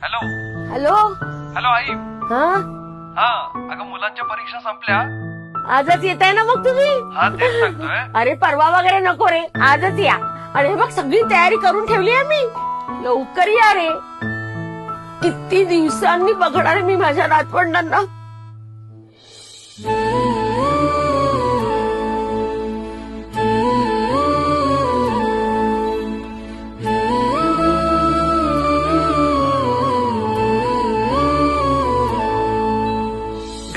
Hello hello. Hello आई. हा, हा अगं मुलांच्या परीक्षा संपल्या. आजच येत आहे ना मग तुम्ही? हा तेच सांगतोय. अरे परवा वगैरे नको रे, आजच या. आणि हे बघ सगळी तयारी करून ठेवली आहे मी. लवकर या रे. किती दिवसांनी बघणार आहे मी माझ्या नातवंडांना.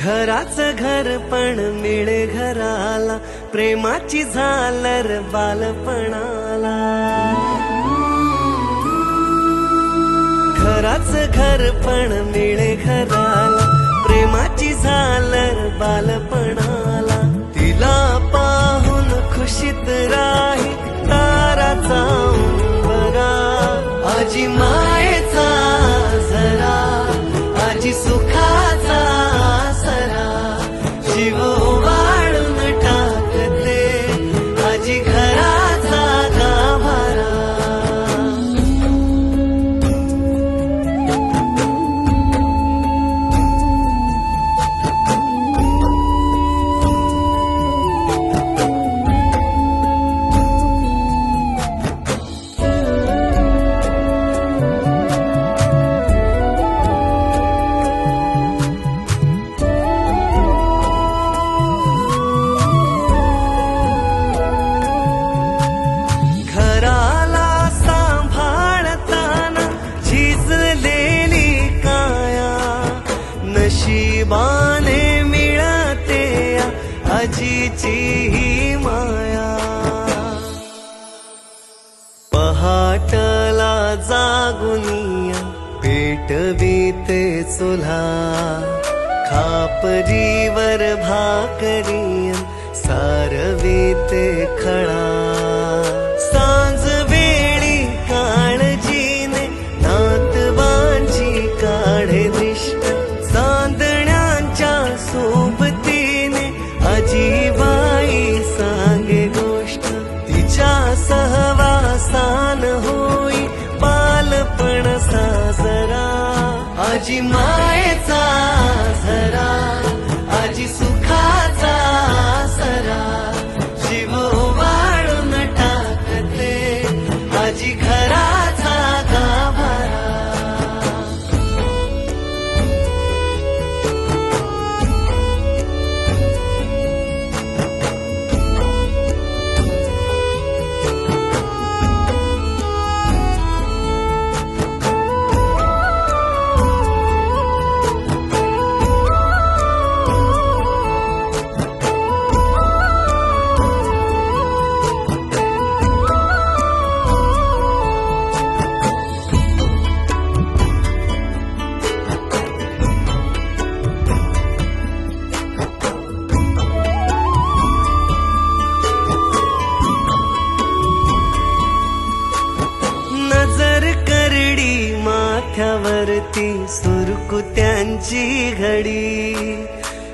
घराचं घर पण मिळे घराला, प्रेमाची झालर बालपणाला. घराचं घर पण मिळे घराला, प्रेमाची झालर बालपणाला. तिला पाहून खुशीत राही ताराचा बरा. आजी मायेचा झरा, आजी सुखाचा सरा. जीव वाळून टाकते आजी घराचा गाभारा. घराला सांभाळताना झिजलेली काया, नशिबाने मिळते आजीची ही माया. पहाटला जागुनिया पेटवीते चुल्हा, खापरीवर भाकरिया सारवीते खळा. सांज वेळी काळजीने नातवांची काढे दृष्ट, चांदण्यांच्या सोबतीने आजीबाई सांगे गोष्ट. तिच्या सहवासान होई बालपण साजरा. आजी मायेचा झरा, आजी सुखाचा सरा. जीव वाळून टाकते आजी घराचा गाभारा. नजर करडी माथ्यावरती सुरकुत्यांची घडी.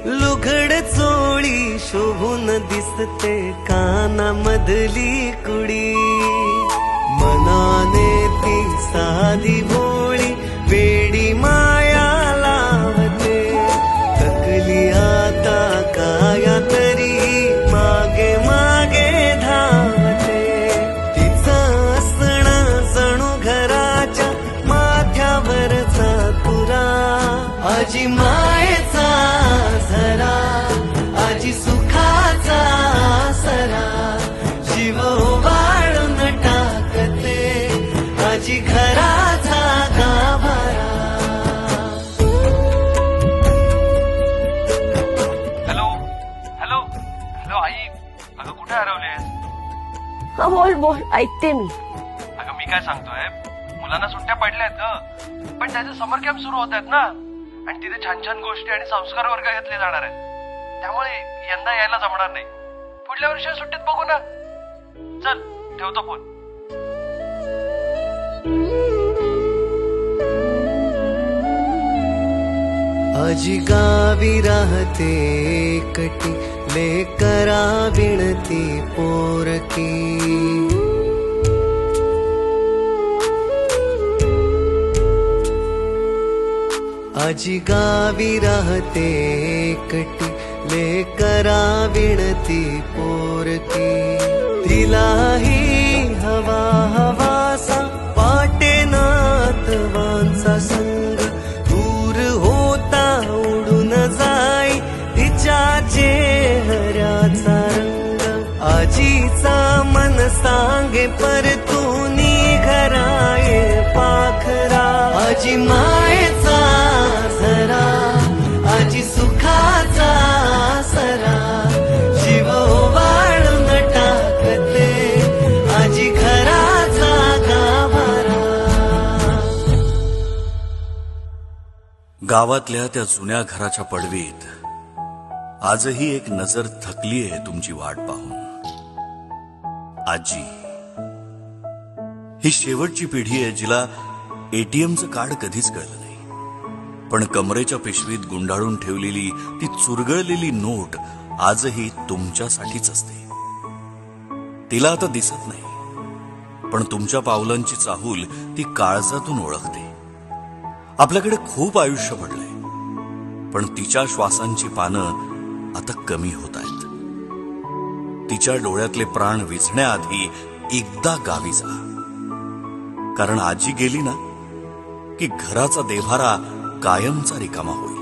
लुगड चोळी शोभून दिसते कानामधली कुडी. मनाने ती साधी भोळी वेडी माया लावते. थकली आता काया तरी मागे मागे धावते. तिचं असणं जणू घराच्या माथ्यावरचा तुरा. आजी मायेचा झरा, आजी सुखाचा सरा. जीव वाळून टाकते आजी घराचा गाभारा. हॅलो हॅलो हॅलो आई. अगं कुठे हरवलेस? हा, बोल बोल, ऐकते मी. अगं मी काय सांगतोय, मुलांना सुट्ट्या पडल्यात ग, पण त्याचे समर कॅम्प सुरू होत आहेत ना. आणि तिथे छान छान गोष्टी आणि संस्कार वर्ग घेतले जाणार आहेत. त्यामुळे यंदा यायला जमणार नाही. पुढल्या वर्षी सुट्टीत बघू ना. चल ठेवतो फोन. आजी गावी राहते एकटी, लेकरा विणती पोरकी. आजी गावी राहते एकटी लेकरा विणती पोरकी तिलाही हवा हवासा वाटे नातवांचा संग दूर होता उडून जाई तिच्या चेहऱ्याचा रंग आजीचा मन सांगे परतूनी घराये पाखरा आजी मायेचा झरा आजी सुखाचा सरा जीव वाळून टाकते आजी घराचा गाभारा. गावातल्या त्या जुन्या घराच्या पडवीत आजही एक नजर थकली आहे तुमची वाट पाहून. आजी ही शेवटची पिढी आहे जिला एटीएमचं कार्ड कधीच कळलं नाही, पण कमरेच्या पिशवीत गुंडाळून ठेवलेली ती चुरगळलेली नोट आजही तुमच्यासाठीच असते. तिला आता दिसत नाही, पण तुमच्या पावलांची चाहूल ती काळजातून ओळखते. आपल्याकडे खूप आयुष्य पडलंय, पण तिच्या श्वासांची पानं आता कमी होत आहेत. तिच्या डोळ्यातले प्राण विझण्याआधी एकदा गावी जा, कारण आजी गेली ना की घराचा देव्हारा कायमचा रिकामा होईल.